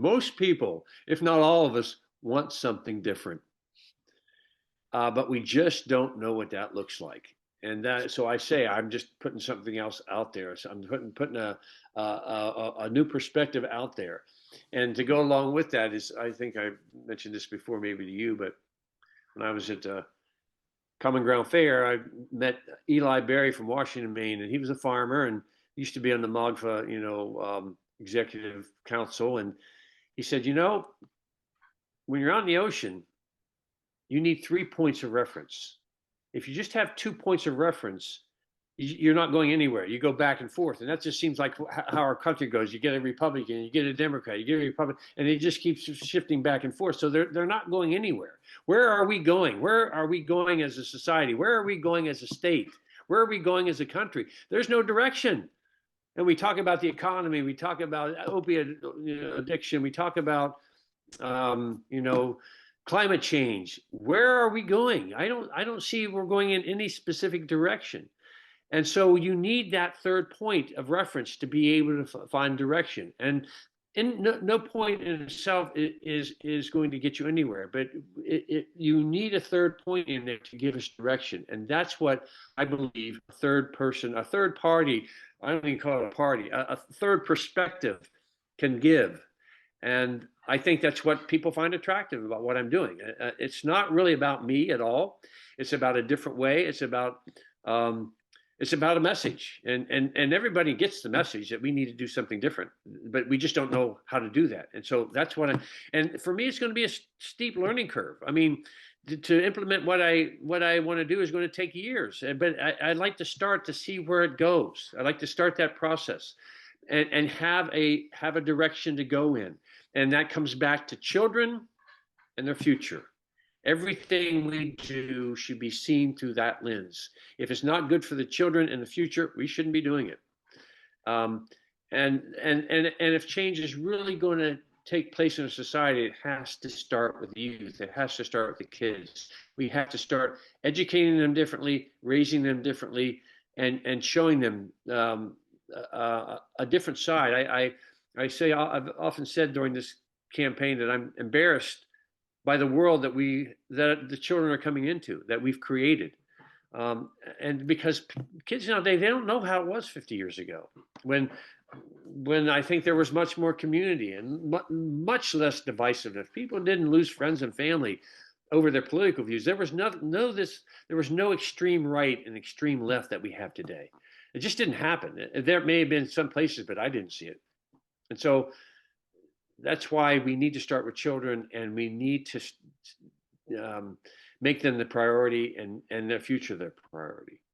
most people, if not all of us, want something different. But we just don't know what that looks like. And that, so I say, I'm just putting something else out there. So I'm putting a new perspective out there. And to go along with that is, I think I mentioned this before, maybe to you, but when I was at Common Ground Fair, I met Eli Berry from Washington, Maine, and he was a farmer and used to be on the MAGFA, executive council. And he said, when you're on the ocean, you need 3 points of reference. If you just have 2 points of reference, you're not going anywhere. You go back and forth. And that just seems like how our country goes. You get a Republican, you get a Democrat, you get a Republican, and it just keeps shifting back and forth. So they're not going anywhere. Where are we going? Where are we going as a society? Where are we going as a state? Where are we going as a country? There's no direction. And we talk about the economy. We talk about opiate addiction. We talk about, climate change. Where are we going? I don't see we're going in any specific direction. And so you need that third point of reference to be able to find direction. And no point in itself is going to get you anywhere, but you need a third point in there to give us direction. And that's what I believe a third person, a third party, I don't even call it a party, a third perspective can give. And I think that's what people find attractive about what I'm doing. It's not really about me at all. It's about a different way. It's about a message, and everybody gets the message that we need to do something different, but we just don't know how to do that. And so that's and for me, it's going to be a steep learning curve. I mean, to implement what I want to do is going to take years, but I'd like to start to see where it goes. I'd like to start that process and have a direction to go in. And that comes back to children and their future. Everything we do should be seen through that lens. If it's not good for the children in the future, we shouldn't be doing it. And if change is really going to take place in a society, it has to start with youth. It has to start with the kids. We have to start educating them differently, raising them differently, and showing them a different side. I say, I've often said during this campaign that I'm embarrassed by the world that the children are coming into, that we've created. And because kids nowadays, they don't know how it was 50 years ago, when I think there was much more community and much less divisiveness. People didn't lose friends and family over their political views. There was no extreme right and extreme left that we have today. It just didn't happen. There may have been some places, but I didn't see it. And so that's why we need to start with children, and we need to make them the priority, and their future their priority.